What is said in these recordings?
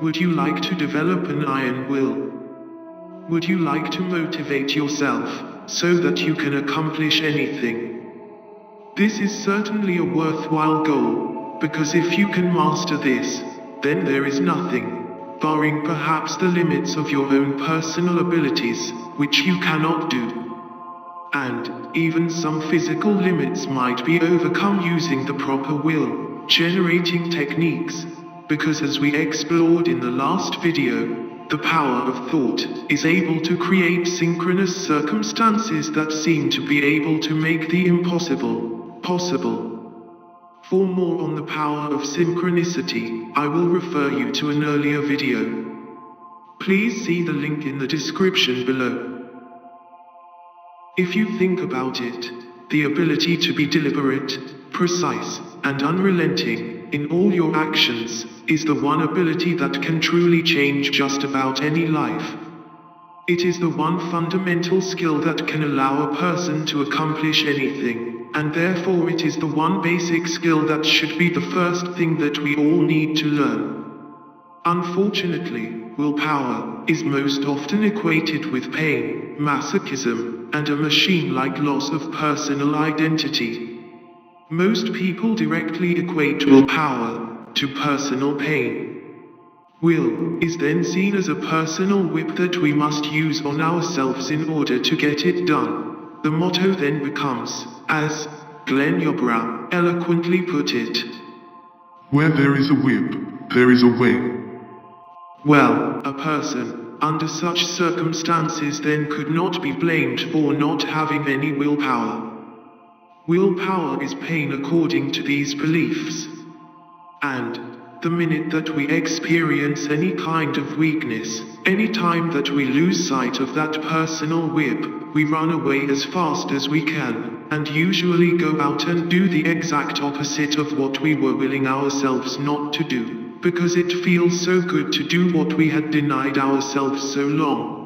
Would you like to develop an iron will? Would you like to motivate yourself so that you can accomplish anything? This is certainly a worthwhile goal, because if you can master this, then there is nothing, barring perhaps the limits of your own personal abilities, which you cannot do. And even some physical limits might be overcome using the proper will generating techniques, because as we explored in the last video, the power of thought is able to create synchronous circumstances that seem to be able to make the impossible possible. For more on the power of synchronicity, I will refer you to an earlier video. Please see the link in the description below. If you think about it, the ability to be deliberate, precise, and unrelenting in all your actions is the one ability that can truly change just about any life. It is the one fundamental skill that can allow a person to accomplish anything, and therefore it is the one basic skill that should be the first thing that we all need to learn. Unfortunately, willpower is most often equated with pain, masochism, and a machine-like loss of personal identity. Most people directly equate willpower to personal pain. Will is then seen as a personal whip that we must use on ourselves in order to get it done. The motto then becomes, as Glenn Yobra eloquently put it, "Where there is a whip, there is a way." Well, a person, under such circumstances then could not be blamed for not having any willpower. Willpower is pain according to these beliefs. And the minute that we experience any kind of weakness, any time that we lose sight of that personal whip, we run away as fast as we can, and usually go out and do the exact opposite of what we were willing ourselves not to do, because it feels so good to do what we had denied ourselves so long.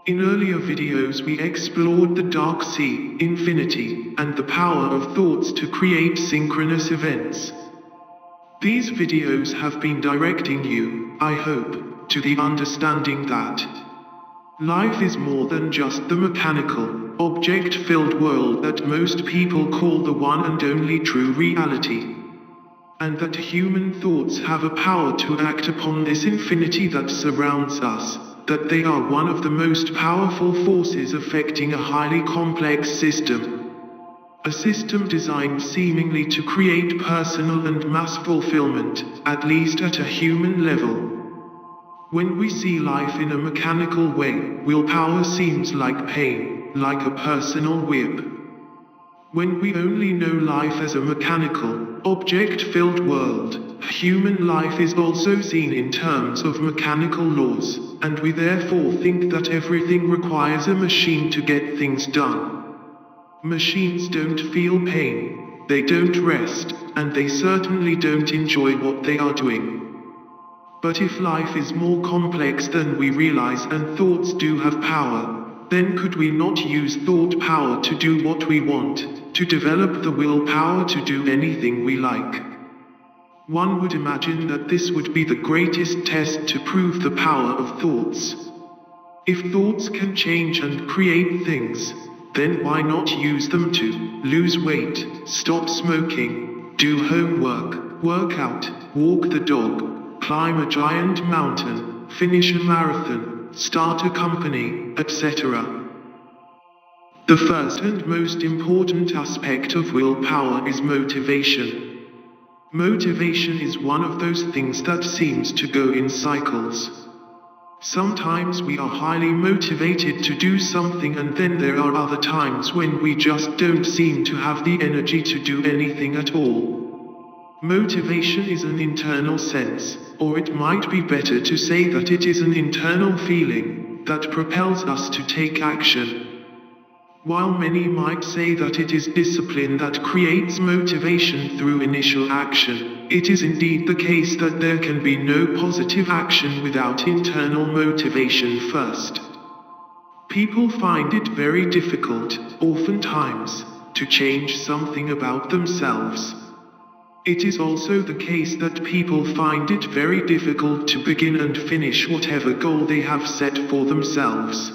In earlier videos we explored the dark sea, infinity, and the power of thoughts to create synchronous events. These videos have been directing you, I hope, to the understanding that life is more than just the mechanical, object-filled world that most people call the one and only true reality. And that human thoughts have a power to act upon this infinity that surrounds us, that they are one of the most powerful forces affecting a highly complex system. A system designed seemingly to create personal and mass fulfillment, at least at a human level. When we see life in a mechanical way, willpower seems like pain, like a personal whip. When we only know life as a mechanical, object-filled world, human life is also seen in terms of mechanical laws, and we therefore think that everything requires a machine to get things done. Machines don't feel pain, they don't rest, and they certainly don't enjoy what they are doing. But if life is more complex than we realize and thoughts do have power, then could we not use thought power to do what we want, to develop the willpower to do anything we like? One would imagine that this would be the greatest test to prove the power of thoughts. If thoughts can change and create things, then why not use them to lose weight, stop smoking, do homework, work out, walk the dog, climb a giant mountain, finish a marathon, start a company, etc. The first and most important aspect of willpower is motivation. Motivation is one of those things that seems to go in cycles. Sometimes we are highly motivated to do something, and then there are other times when we just don't seem to have the energy to do anything at all. Motivation is an internal sense, or it might be better to say that it is an internal feeling that propels us to take action. While many might say that it is discipline that creates motivation through initial action, it is indeed the case that there can be no positive action without internal motivation first. People find it very difficult, oftentimes, to change something about themselves. It is also the case that people find it very difficult to begin and finish whatever goal they have set for themselves.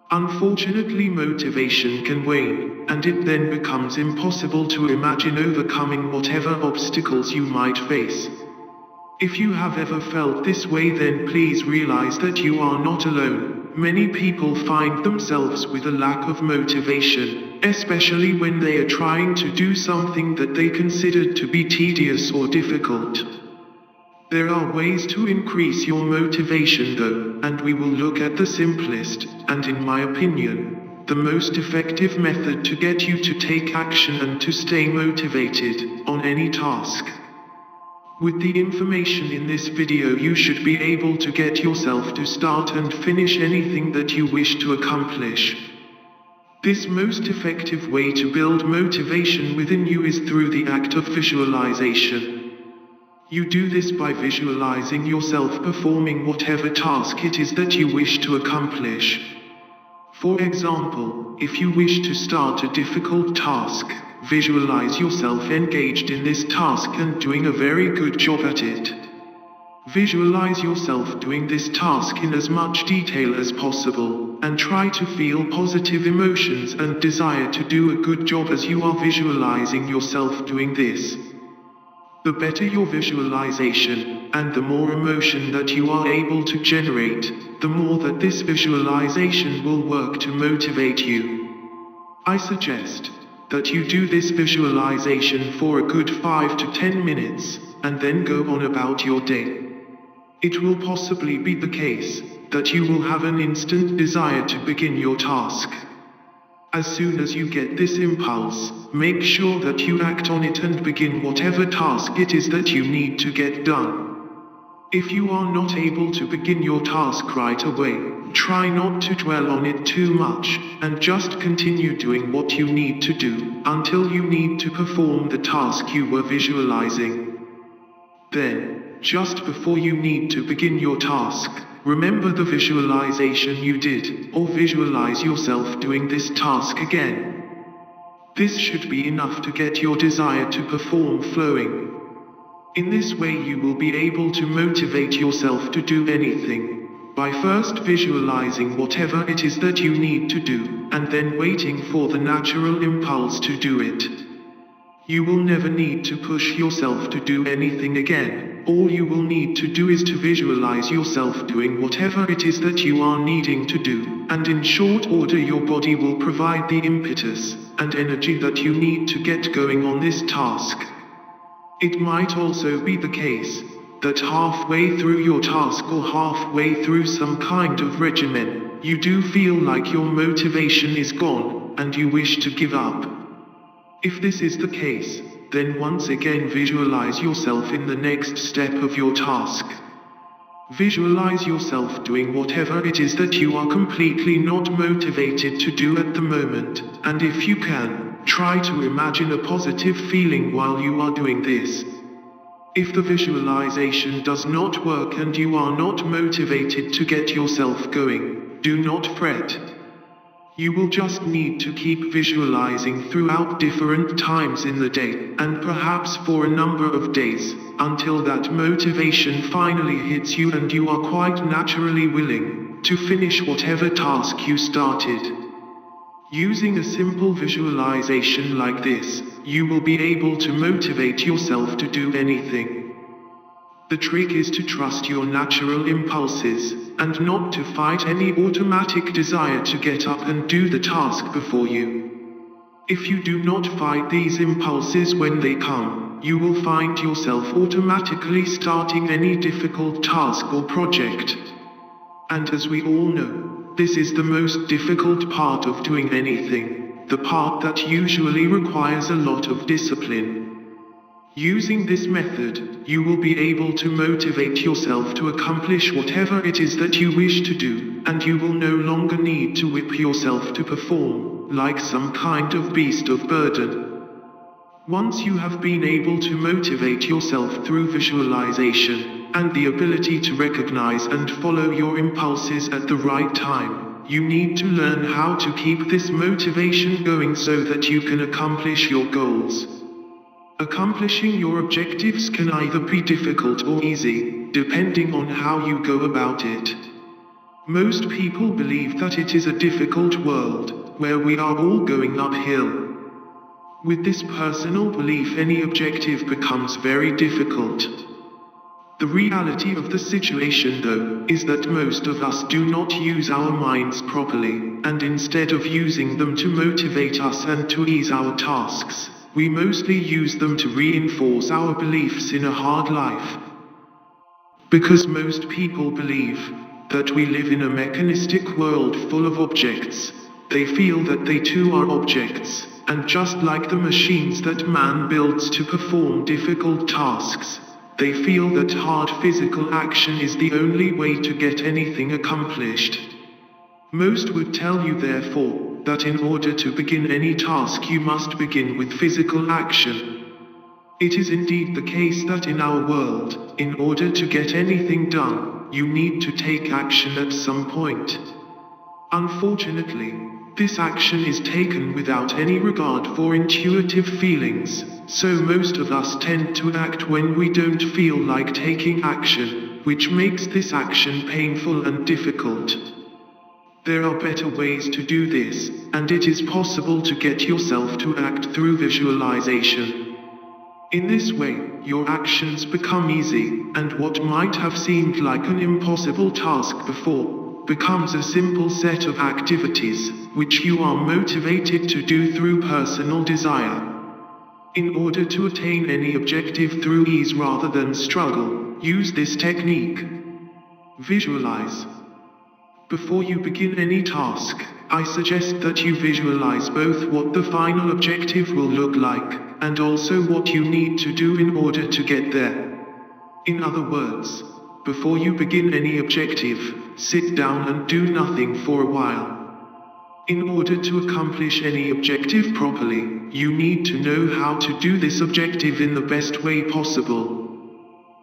Unfortunately, motivation can wane, and it then becomes impossible to imagine overcoming whatever obstacles you might face. If you have ever felt this way, then please realize that you are not alone. Many people find themselves with a lack of motivation, especially when they are trying to do something that they consider to be tedious or difficult. There are ways to increase your motivation though, and we will look at the simplest, and in my opinion, the most effective method to get you to take action and to stay motivated on any task. With the information in this video, you should be able to get yourself to start and finish anything that you wish to accomplish. This most effective way to build motivation within you is through the act of visualization. You do this by visualizing yourself performing whatever task it is that you wish to accomplish. For example, if you wish to start a difficult task, visualize yourself engaged in this task and doing a very good job at it. Visualize yourself doing this task in as much detail as possible, and try to feel positive emotions and desire to do a good job as you are visualizing yourself doing this. The better your visualization, and the more emotion that you are able to generate, the more that this visualization will work to motivate you. I suggest that you do this visualization for a good 5 to 10 minutes, and then go on about your day. It will possibly be the case that you will have an instant desire to begin your task. As soon as you get this impulse, make sure that you act on it and begin whatever task it is that you need to get done. If you are not able to begin your task right away, try not to dwell on it too much, and just continue doing what you need to do, until you need to perform the task you were visualizing. Then, just before you need to begin your task, remember the visualization you did, or visualize yourself doing this task again. This should be enough to get your desire to perform flowing. In this way you will be able to motivate yourself to do anything, by first visualizing whatever it is that you need to do, and then waiting for the natural impulse to do it. You will never need to push yourself to do anything again. All you will need to do is to visualize yourself doing whatever it is that you are needing to do, and in short order your body will provide the impetus and energy that you need to get going on this task. It might also be the case that halfway through your task or halfway through some kind of regimen, you do feel like your motivation is gone, and you wish to give up. If this is the case, then once again visualize yourself in the next step of your task. Visualize yourself doing whatever it is that you are completely not motivated to do at the moment, and if you can, try to imagine a positive feeling while you are doing this. If the visualization does not work and you are not motivated to get yourself going, do not fret. You will just need to keep visualizing throughout different times in the day, and perhaps for a number of days, until that motivation finally hits you and you are quite naturally willing to finish whatever task you started. Using a simple visualization like this, you will be able to motivate yourself to do anything. The trick is to trust your natural impulses, and not to fight any automatic desire to get up and do the task before you. If you do not fight these impulses when they come, you will find yourself automatically starting any difficult task or project. And as we all know, this is the most difficult part of doing anything, the part that usually requires a lot of discipline. Using this method, you will be able to motivate yourself to accomplish whatever it is that you wish to do, and you will no longer need to whip yourself to perform, like some kind of beast of burden. Once you have been able to motivate yourself through visualization, and the ability to recognize and follow your impulses at the right time, you need to learn how to keep this motivation going so that you can accomplish your goals. Accomplishing your objectives can either be difficult or easy, depending on how you go about it. Most people believe that it is a difficult world, where we are all going uphill. With this personal belief, any objective becomes very difficult. The reality of the situation, though, is that most of us do not use our minds properly, and instead of using them to motivate us and to ease our tasks, we mostly use them to reinforce our beliefs in a hard life. Because most people believe that we live in a mechanistic world full of objects, they feel that they too are objects, and just like the machines that man builds to perform difficult tasks, they feel that hard physical action is the only way to get anything accomplished. Most would tell you, therefore, that in order to begin any task you must begin with physical action. It is indeed the case that in our world, in order to get anything done, you need to take action at some point. Unfortunately, this action is taken without any regard for intuitive feelings, so most of us tend to act when we don't feel like taking action, which makes this action painful and difficult. There are better ways to do this, and it is possible to get yourself to act through visualization. In this way, your actions become easy, and what might have seemed like an impossible task before, becomes a simple set of activities, which you are motivated to do through personal desire. In order to attain any objective through ease rather than struggle, use this technique. Visualize. Before you begin any task, I suggest that you visualize both what the final objective will look like, and also what you need to do in order to get there. In other words, before you begin any objective, sit down and do nothing for a while. In order to accomplish any objective properly, you need to know how to do this objective in the best way possible.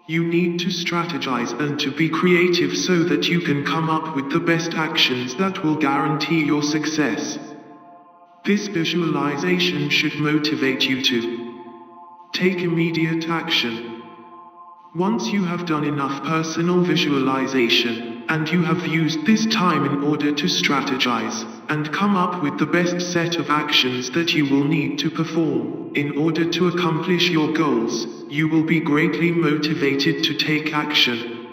You need to strategize and to be creative so that you can come up with the best actions that will guarantee your success. This visualization should motivate you to take immediate action. Once you have done enough personal visualization, and you have used this time in order to strategize, and come up with the best set of actions that you will need to perform, in order to accomplish your goals, you will be greatly motivated to take action.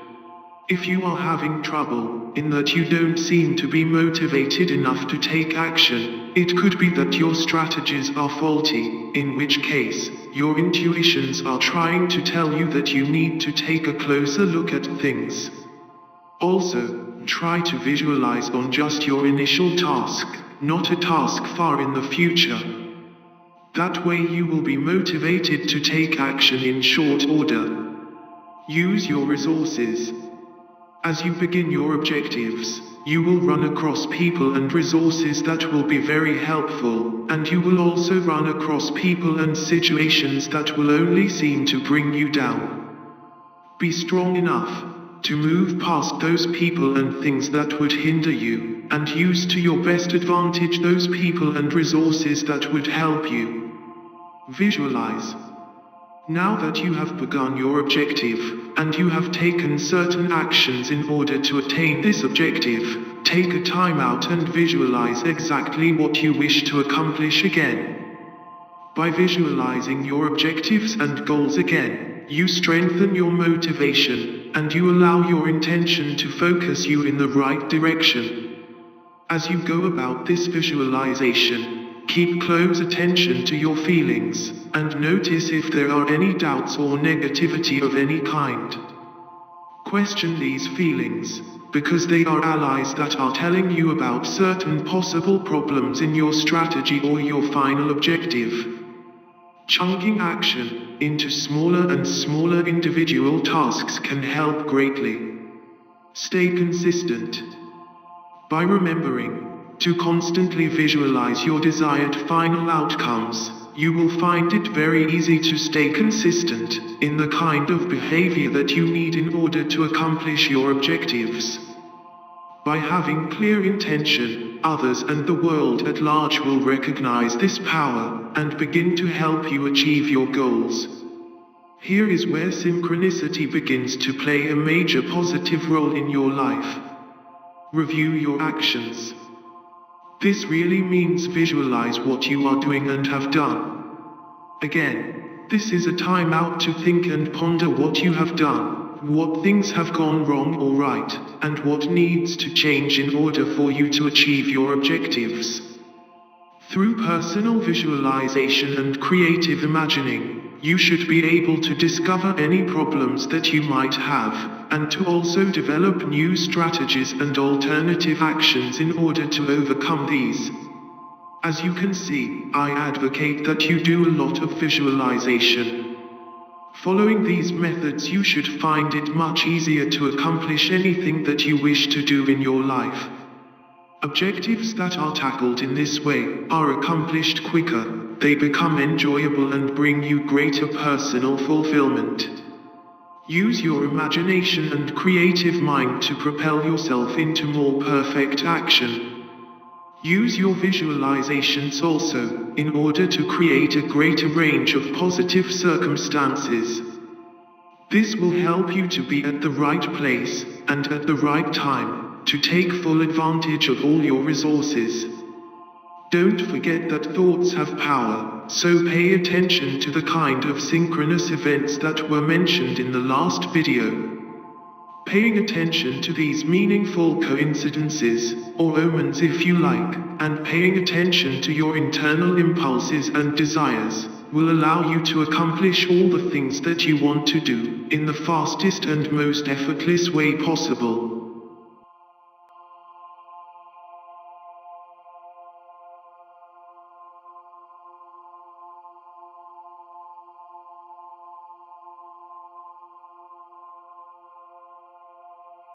If you are having trouble, in that you don't seem to be motivated enough to take action, it could be that your strategies are faulty, in which case, your intuitions are trying to tell you that you need to take a closer look at things. Also, try to visualize on just your initial task, not a task far in the future. That way you will be motivated to take action in short order. Use your resources. As you begin your objectives, you will run across people and resources that will be very helpful, and you will also run across people and situations that will only seem to bring you down. Be strong enough to move past those people and things that would hinder you, and use to your best advantage those people and resources that would help you. Visualize. Now that you have begun your objective, and you have taken certain actions in order to attain this objective, take a time out and visualize exactly what you wish to accomplish again. By visualizing your objectives and goals again, you strengthen your motivation, and you allow your intention to focus you in the right direction. As you go about this visualization, keep close attention to your feelings, and notice if there are any doubts or negativity of any kind. Question these feelings, because they are allies that are telling you about certain possible problems in your strategy or your final objective. Chunking action into smaller and smaller individual tasks can help greatly. Stay consistent. By remembering to constantly visualize your desired final outcomes, you will find it very easy to stay consistent in the kind of behavior that you need in order to accomplish your objectives. By having clear intention, others and the world at large will recognize this power and begin to help you achieve your goals. Here is where synchronicity begins to play a major positive role in your life. Review your actions. This really means visualize what you are doing and have done. Again, this is a time out to think and ponder what you have done, what things have gone wrong or right, and what needs to change in order for you to achieve your objectives. Through personal visualization and creative imagining, you should be able to discover any problems that you might have, and to also develop new strategies and alternative actions in order to overcome these. As you can see, I advocate that you do a lot of visualization. Following these methods, you should find it much easier to accomplish anything that you wish to do in your life. Objectives that are tackled in this way are accomplished quicker, they become enjoyable and bring you greater personal fulfillment. Use your imagination and creative mind to propel yourself into more perfect action. Use your visualizations also, in order to create a greater range of positive circumstances. This will help you to be at the right place, and at the right time, to take full advantage of all your resources. Don't forget that thoughts have power, so pay attention to the kind of synchronous events that were mentioned in the last video. Paying attention to these meaningful coincidences, or omens if you like, and paying attention to your internal impulses and desires, will allow you to accomplish all the things that you want to do, in the fastest and most effortless way possible.